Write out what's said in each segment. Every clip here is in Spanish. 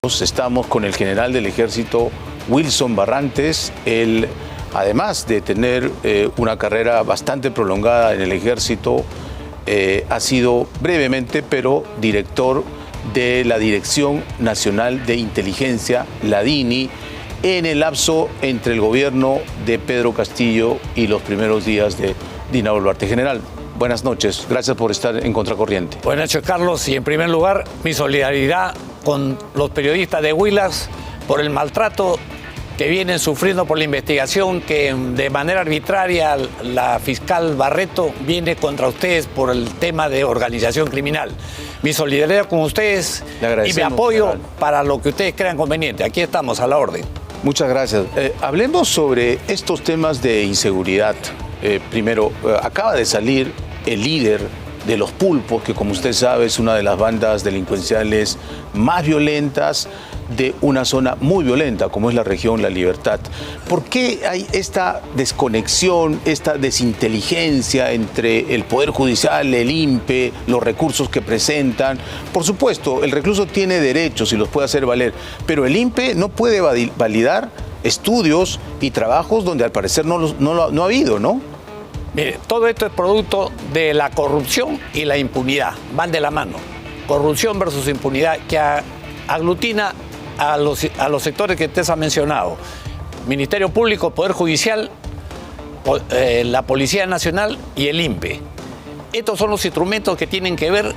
Estamos con el general del Ejército, Wilson Barrantes. Él, además de tener una carrera bastante prolongada en el Ejército, ha sido brevemente, pero director de la Dirección Nacional de Inteligencia, la DINI, en el lapso entre el gobierno de Pedro Castillo y los primeros días de Dina Boluarte. General, buenas noches. Gracias por estar en Contracorriente. Buenas noches, Carlos. Y en primer lugar, mi solidaridad con los periodistas de Huilas por el maltrato que vienen sufriendo por la investigación que de manera arbitraria la fiscal Barreto viene contra ustedes por el tema de organización criminal. Mi solidaridad con ustedes y mi apoyo, general, para lo que ustedes crean conveniente. Aquí estamos, a la orden. Muchas gracias. Hablemos sobre estos temas de inseguridad. Primero, acaba de salir el líder de los Pulpos, que como usted sabe es una de las bandas delincuenciales más violentas de una zona muy violenta como es la región La Libertad. ¿Por qué hay esta desconexión, esta desinteligencia entre el Poder Judicial, el INPE, los recursos que presentan? Por supuesto, el recluso tiene derechos y los puede hacer valer, pero el INPE no puede validar estudios y trabajos donde al parecer no ha habido, ¿no? Mire, todo esto es producto de la corrupción y la impunidad. Van de la mano. Corrupción versus impunidad que aglutina a los sectores que usted ha mencionado. Ministerio Público, Poder Judicial, la Policía Nacional y el INPE. Estos son los instrumentos que tienen que ver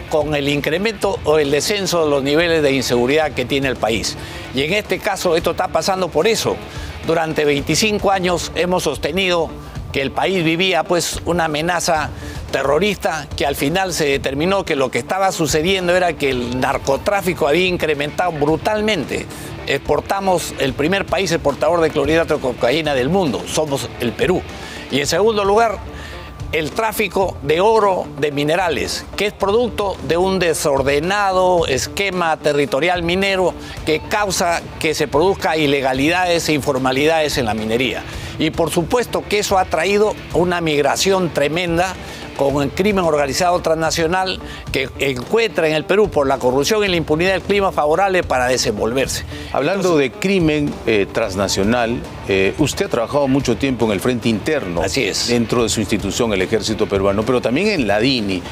con el incremento o el descenso de los niveles de inseguridad que tiene el país. Y en este caso esto está pasando por eso. Durante 25 años hemos sostenido que el país vivía pues una amenaza terrorista, que al final se determinó que lo que estaba sucediendo era que el narcotráfico había incrementado brutalmente. Exportamos, el primer país exportador de clorhidrato de cocaína del mundo, somos el Perú. Y en segundo lugar, el tráfico de oro, de minerales, que es producto de un desordenado esquema territorial minero que causa que se produzca ilegalidades e informalidades en la minería. Y por supuesto que eso ha traído una migración tremenda con el crimen organizado transnacional que encuentra en el Perú por la corrupción y la impunidad el clima favorable para desenvolverse. Hablando de crimen transnacional, usted ha trabajado mucho tiempo en el frente interno. Así es. Dentro de su institución, el Ejército Peruano, pero también en la DINI.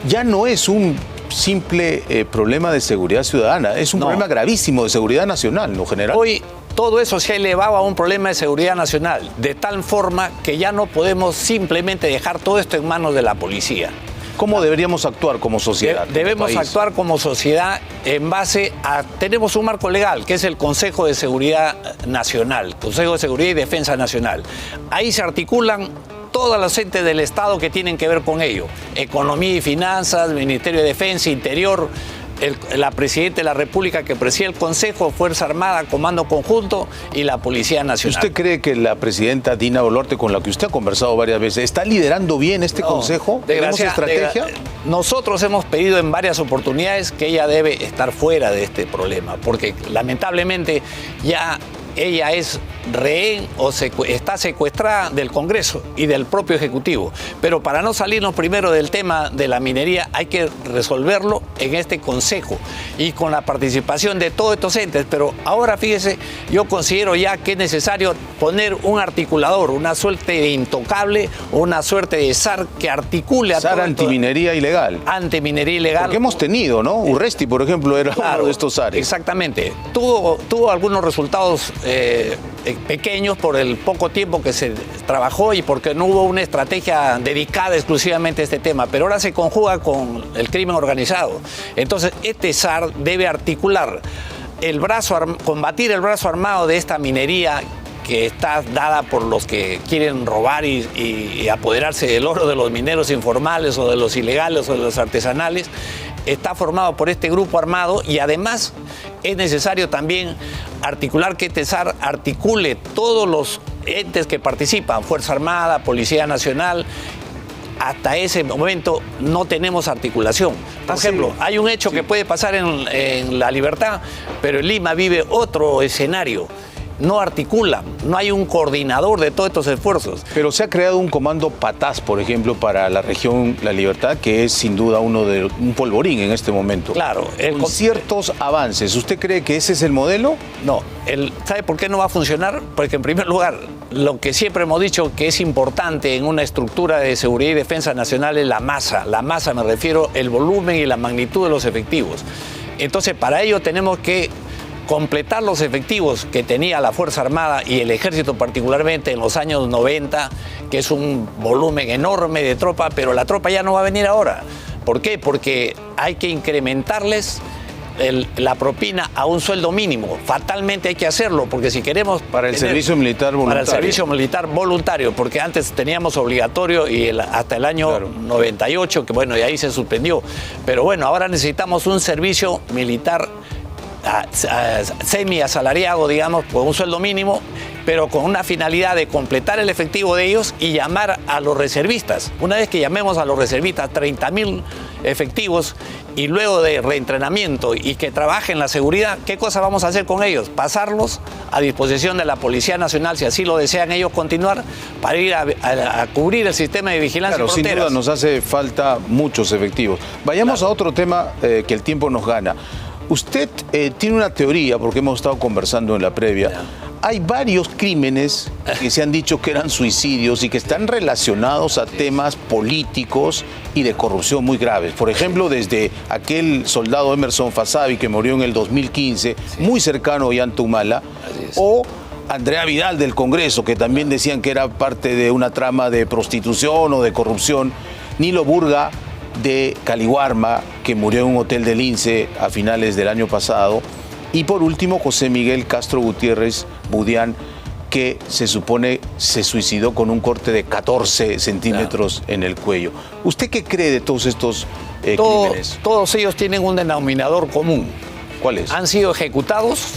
Ya no es un simple problema de seguridad ciudadana, es un problema gravísimo de seguridad nacional, ¿no, general? Hoy todo eso se ha elevado a un problema de seguridad nacional, de tal forma que ya no podemos simplemente dejar todo esto en manos de la policía. ¿Cómo deberíamos actuar como sociedad? Debemos actuar como sociedad en base a... Tenemos un marco legal, que es el Consejo de Seguridad Nacional, Consejo de Seguridad y Defensa Nacional. Ahí se articulan todos los entes del Estado que tienen que ver con ello. Economía y Finanzas, Ministerio de Defensa, Interior, la Presidenta de la República que preside el Consejo, Fuerza Armada, Comando Conjunto y la Policía Nacional. ¿Usted cree que la Presidenta Dina Boluarte, con la que usted ha conversado varias veces, está liderando bien este Consejo? ¿Tenemos estrategia? Nosotros hemos pedido en varias oportunidades que ella debe estar fuera de este problema, porque lamentablemente ya ella es rehén o está secuestrada del Congreso y del propio Ejecutivo. Pero para no salirnos primero del tema de la minería, hay que resolverlo en este Consejo y con la participación de todos estos entes. Pero ahora, fíjese, yo considero ya que es necesario poner un articulador, una suerte de intocable, una suerte de SAR que articule a SAR antiminería ilegal. Antiminería ilegal. Porque hemos tenido, ¿no? Urresti, por ejemplo, era uno de estos SARes. Exactamente. Tuvo algunos resultados pequeños por el poco tiempo que se trabajó y porque no hubo una estrategia dedicada exclusivamente a este tema, pero ahora se conjuga con el crimen organizado. Entonces, este SAR debe articular combatir el brazo armado de esta minería que está dada por los que quieren robar y apoderarse del oro de los mineros informales o de los ilegales o de los artesanales. Está formado por este grupo armado y además es necesario también articular que este SAR articule todos los entes que participan, Fuerza Armada, Policía Nacional. Hasta ese momento no tenemos articulación. Por ejemplo, hay un hecho que puede pasar en La Libertad, pero en Lima vive otro escenario. no articulan, no hay un coordinador de todos estos esfuerzos. Pero se ha creado un comando Patás, por ejemplo, para la región La Libertad, que es sin duda un polvorín en este momento. Claro. Con ciertos avances. ¿Usted cree que ese es el modelo? No. ¿Sabe por qué no va a funcionar? Porque en primer lugar, lo que siempre hemos dicho que es importante en una estructura de seguridad y defensa nacional es la masa. La masa, me refiero, el volumen y la magnitud de los efectivos. Entonces, para ello tenemos que completar los efectivos que tenía la Fuerza Armada y el Ejército particularmente en los años 90, que es un volumen enorme de tropa, pero la tropa ya no va a venir ahora. ¿Por qué? Porque hay que incrementarles la propina a un sueldo mínimo. Fatalmente hay que hacerlo, porque si queremos... Para el servicio militar voluntario. Para el servicio militar voluntario, porque antes teníamos obligatorio y hasta el año 98, que bueno, y ahí se suspendió. Pero bueno, ahora necesitamos un servicio militar semi-asalariado, digamos, con un sueldo mínimo, pero con una finalidad de completar el efectivo de ellos y llamar a los reservistas. Una vez que llamemos a los reservistas, 30.000 efectivos, y luego de reentrenamiento y que trabajen la seguridad, ¿qué cosa vamos a hacer con ellos? Pasarlos a disposición de la Policía Nacional, si así lo desean ellos continuar, para ir a cubrir el sistema de vigilancia claro, fronteras. Sin duda nos hace falta muchos efectivos. Vayamos a otro tema que el tiempo nos gana. Usted tiene una teoría, porque hemos estado conversando en la previa. Hay varios crímenes que se han dicho que eran suicidios y que están relacionados a temas políticos y de corrupción muy graves. Por ejemplo, desde aquel soldado Emerson Fasabi que murió en el 2015, muy cercano a Ollanta Humala, o Andrea Vidal del Congreso, que también decían que era parte de una trama de prostitución o de corrupción. Nilo Burga de Caliwarma, que murió en un hotel del INSE a finales del año pasado. Y por último, José Miguel Castro Gutiérrez Budián, que se supone se suicidó con un corte de 14 centímetros en el cuello. ¿Usted qué cree de todos estos crímenes? Todos ellos tienen un denominador común. ¿Cuál es? Han sido ejecutados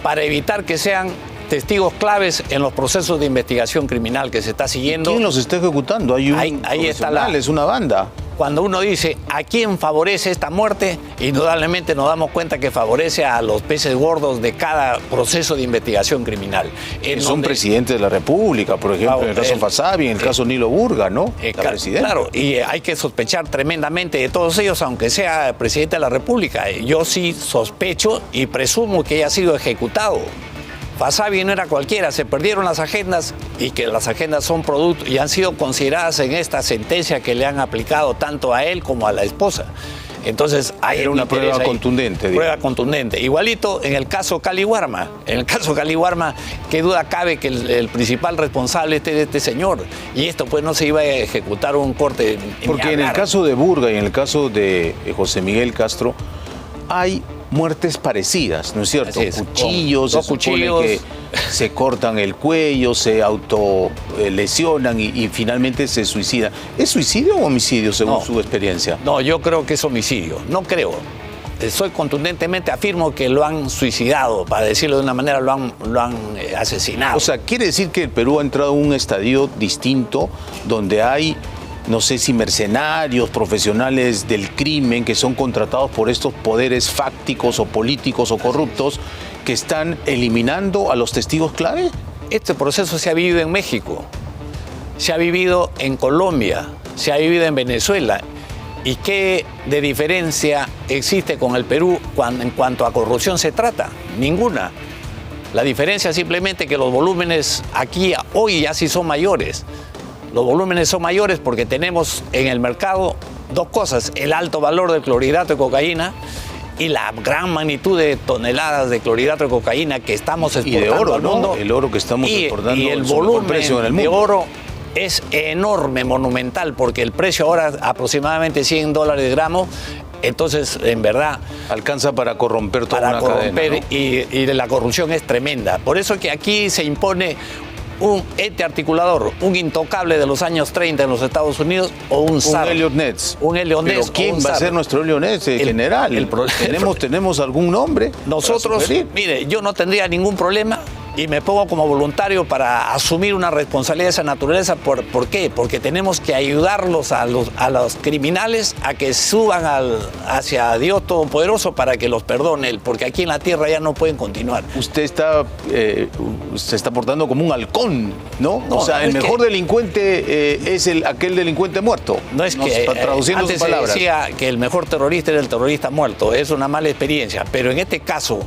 para evitar que sean testigos claves en los procesos de investigación criminal que se está siguiendo. ¿Quién los está ejecutando? Hay un ahí está es una banda. Cuando uno dice a quién favorece esta muerte, indudablemente nos damos cuenta que favorece a los peces gordos de cada proceso de investigación criminal. Son presidentes de la República, por ejemplo, en el caso Fasabi, en el caso Nilo Burga, ¿no? Claro, y hay que sospechar tremendamente de todos ellos, aunque sea presidente de la República. Yo sí sospecho y presumo que haya sido ejecutado. Fasabi no era cualquiera, se perdieron las agendas y que las agendas son producto y han sido consideradas en esta sentencia que le han aplicado tanto a él como a la esposa. Entonces hay una prueba contundente. Prueba contundente. Igualito en el caso Caliwarma. En el caso Caliwarma, qué duda cabe que el principal responsable de este señor. Y esto pues no se iba a ejecutar un corte. Porque en el caso de Burga y en el caso de José Miguel Castro hay muertes parecidas, ¿no es cierto? Cuchillos, dos cuchillos que se cortan el cuello, se autolesionan y finalmente se suicidan. ¿Es suicidio o homicidio según su experiencia? No, yo creo que es homicidio. No creo. Soy contundentemente, afirmo que lo han suicidado, para decirlo de una manera, lo han asesinado. O sea, quiere decir que el Perú ha entrado en un estadio distinto donde hay, no sé si mercenarios, profesionales del crimen que son contratados por estos poderes fácticos o políticos o corruptos que están eliminando a los testigos clave. Este proceso se ha vivido en México, se ha vivido en Colombia, se ha vivido en Venezuela. ¿Y qué de diferencia existe con el Perú en cuanto a corrupción se trata? Ninguna. La diferencia es simplemente que los volúmenes aquí hoy ya sí son mayores. Los volúmenes son mayores porque tenemos en el mercado dos cosas: el alto valor del clorhidrato de cocaína y la gran magnitud de toneladas de clorhidrato de cocaína que estamos exportando y de oro, al mundo. ¿no? El oro que estamos exportando. Y el volumen en el mundo de oro es enorme, monumental, porque el precio ahora aproximadamente $100 gramo. Entonces, en verdad... alcanza para corromper toda una cadena, ¿no? y la corrupción es tremenda. Por eso que aquí se impone un ente articulador, un intocable de los años 30 en los Estados Unidos o un SAR. Un Elliot Ness. Un Elliot Ness. ¿Pero quién va a ser nuestro Elliot Ness, general? ¿Tenemos algún nombre? Nosotros, mire, yo no tendría ningún problema y me pongo como voluntario para asumir una responsabilidad de esa naturaleza. ¿Por qué? Porque tenemos que ayudarlos a los criminales a que suban hacia Dios Todopoderoso para que los perdone, porque aquí en la tierra ya no pueden continuar. Usted se está portando como un halcón, ¿no? No, o sea, no el es mejor que- delincuente es aquel delincuente muerto. No es que traduciendo antes sus palabras. se decía que el mejor terrorista era el terrorista muerto. Es una mala experiencia, pero en este caso,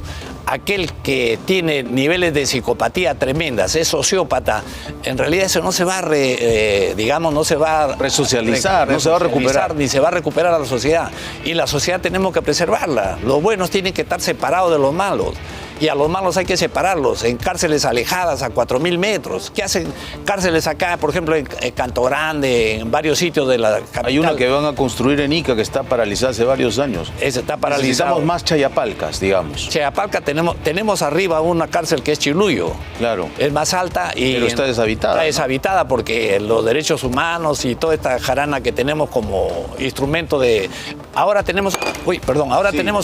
aquel que tiene niveles de psicopatía tremendas, es sociópata, en realidad eso no se va a, no se va a Resocializar, no se va a recuperar. ni se va a recuperar a la sociedad. Y la sociedad tenemos que preservarla. Los buenos tienen que estar separados de los malos. Y a los malos hay que separarlos en cárceles alejadas a 4.000 metros. ¿Qué hacen cárceles acá, por ejemplo, en Canto Grande, en varios sitios de la capital? Hay una que van a construir en Ica que está paralizada hace varios años. Ese está paralizado. Necesitamos más chayapalcas, digamos. Chayapalca tenemos arriba una cárcel que es Chiluyo. Claro. Es más alta y... Pero está deshabitada. Está ¿no? deshabitada porque los derechos humanos y toda esta jarana que tenemos como instrumento de... Ahora tenemos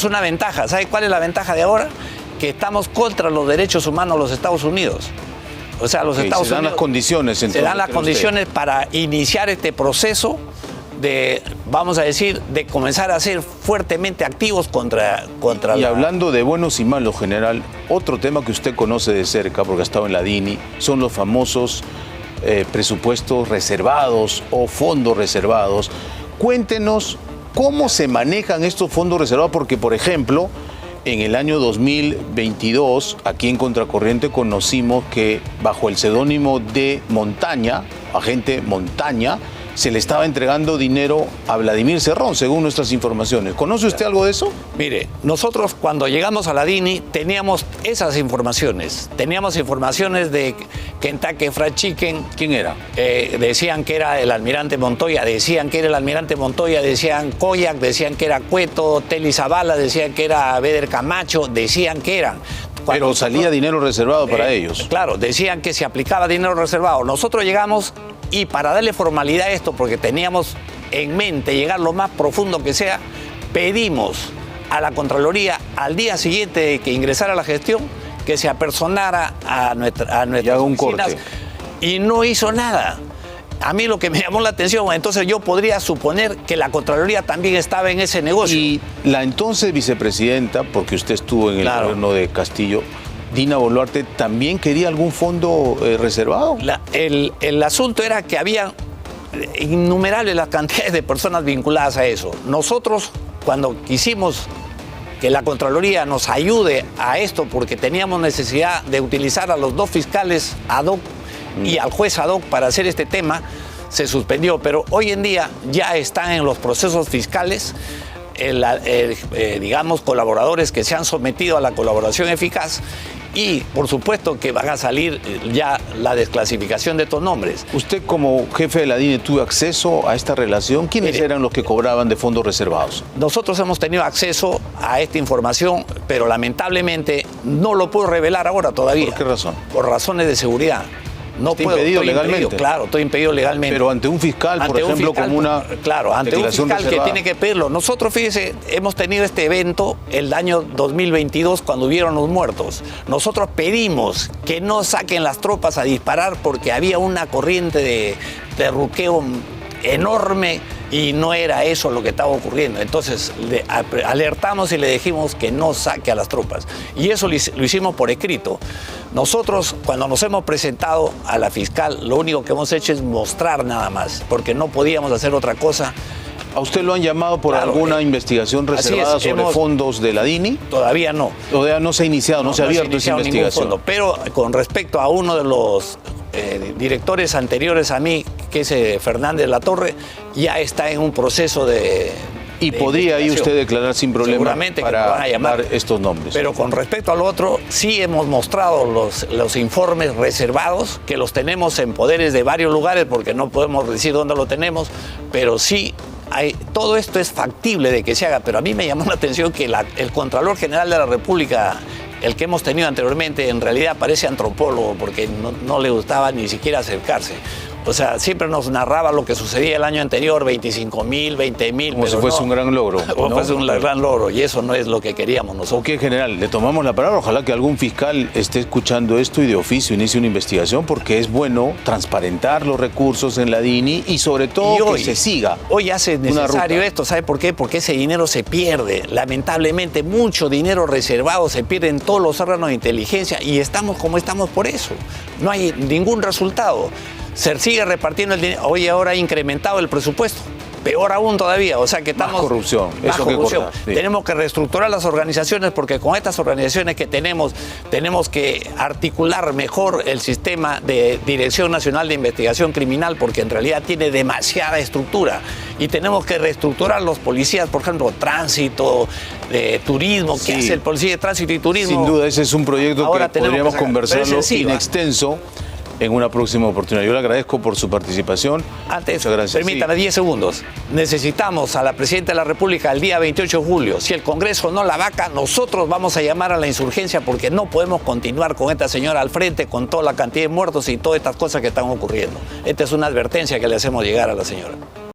una ventaja. ¿Sabe cuál es la ventaja de ahora? Que estamos contra los derechos humanos de los Estados Unidos. O sea, los Estados se dan Unidos... las condiciones. Se dan las condiciones para iniciar este proceso de, vamos a decir, de comenzar a ser fuertemente activos contra Y hablando de buenos y malos, general, otro tema que usted conoce de cerca, porque ha estado en la DINI, son los famosos presupuestos reservados o fondos reservados. Cuéntenos cómo se manejan estos fondos reservados, porque, por ejemplo, en el año 2022, aquí en Contracorriente, conocimos que bajo el seudónimo de Montaña, agente Montaña, se le estaba entregando dinero a Vladimir Cerrón, según nuestras informaciones. ¿Conoce usted algo de eso? Mire, nosotros cuando llegamos a la DINI teníamos esas informaciones. Teníamos informaciones de Kentucky Fried Chicken. ¿Quién era? Decían que era el almirante Montoya, decían Koyak, decían que era Cueto, Telly Zavala, decían que era Beder Camacho, decían que eran. Pero salía dinero reservado para ellos. Claro, decían que se aplicaba dinero reservado. Nosotros llegamos y para darle formalidad a esto, porque teníamos en mente llegar lo más profundo que sea, pedimos a la Contraloría al día siguiente de que ingresara la gestión que se apersonara a nuestras oficinas y no hizo nada. A mí lo que me llamó la atención, entonces yo podría suponer que la Contraloría también estaba en ese negocio. Y la entonces vicepresidenta, porque usted estuvo en el gobierno de Castillo, Dina Boluarte, ¿también quería algún fondo reservado? El asunto era que había innumerables las cantidades de personas vinculadas a eso. Nosotros, cuando quisimos que la Contraloría nos ayude a esto, porque teníamos necesidad de utilizar a los dos fiscales ad hoc y al juez ad hoc para hacer este tema, se suspendió. Pero hoy en día ya están en los procesos fiscales digamos, colaboradores que se han sometido a la colaboración eficaz y, por supuesto, que van a salir ya la desclasificación de estos nombres. ¿Usted como jefe de la DINI tuvo acceso a esta relación? ¿Quiénes eran los que cobraban de fondos reservados? Nosotros hemos tenido acceso a esta información, pero lamentablemente no lo puedo revelar ahora todavía. ¿Por qué razón? Por razones de seguridad. No puedo, impedido estoy legalmente. Impedido, claro, estoy impedido legalmente. Pero ante un fiscal, por ejemplo, como una claro, ante un fiscal reservada, que tiene que pedirlo. Nosotros, fíjese, hemos tenido este evento el año 2022 cuando hubieron los muertos. Nosotros pedimos que no saquen las tropas a disparar porque había una corriente de terruqueo enorme y no era eso lo que estaba ocurriendo. Entonces le alertamos y le dijimos que no saque a las tropas. Y eso lo hicimos por escrito. Nosotros, cuando nos hemos presentado a la fiscal, lo único que hemos hecho es mostrar nada más, porque no podíamos hacer otra cosa. ¿A usted lo han llamado por alguna investigación reservada sobre fondos de la DINI? Todavía no. Todavía no se ha iniciado, no se ha abierto esa investigación. Fondo, pero con respecto a uno de los directores anteriores a mí, que es Fernández Latorre, ya está en un proceso de... Y podría ahí usted declarar sin problema seguramente para que van a llamar, dar estos nombres. Pero con respecto al otro, sí hemos mostrado los informes reservados, que los tenemos en poderes de varios lugares, porque no podemos decir dónde lo tenemos, pero sí todo esto es factible de que se haga. Pero a mí me llamó la atención que el Contralor General de la República, el que hemos tenido anteriormente, en realidad parece antropólogo, porque no le gustaba ni siquiera acercarse. O sea, siempre nos narraba lo que sucedía el año anterior, 25.000, 20.000. Como si fuese un gran logro. Como ¿no? fuese un gran logro, y eso no es lo que queríamos nosotros. Ok, general, le tomamos la palabra. Ojalá que algún fiscal esté escuchando esto y de oficio inicie una investigación, porque es bueno transparentar los recursos en la DINI y sobre todo hoy, que se siga. Hoy hace necesario esto, ¿sabe por qué? Porque ese dinero se pierde. Lamentablemente, mucho dinero reservado se pierde en todos los órganos de inteligencia y estamos como estamos por eso. No hay ningún resultado. Se sigue repartiendo el dinero. Hoy ahora ha incrementado el presupuesto. Peor aún todavía, o sea que estamos... Más corrupción, más eso corrupción. que cortar, sí. Tenemos que reestructurar las organizaciones porque con estas organizaciones que tenemos que articular mejor el sistema de Dirección Nacional de Investigación Criminal porque en realidad tiene demasiada estructura y tenemos que reestructurar los policías, por ejemplo, tránsito, turismo, ¿qué hace el policía de tránsito y turismo? Sin duda, ese es un proyecto Ahora que podríamos conversarlo in ¿eh? extenso en una próxima oportunidad. Yo le agradezco por su participación. Antes, muchas gracias. permítame 10 segundos. Necesitamos a la Presidenta de la República el día 28 de julio. Si el Congreso no la vaca, nosotros vamos a llamar a la insurgencia porque no podemos continuar con esta señora al frente con toda la cantidad de muertos y todas estas cosas que están ocurriendo. Esta es una advertencia que le hacemos llegar a la señora.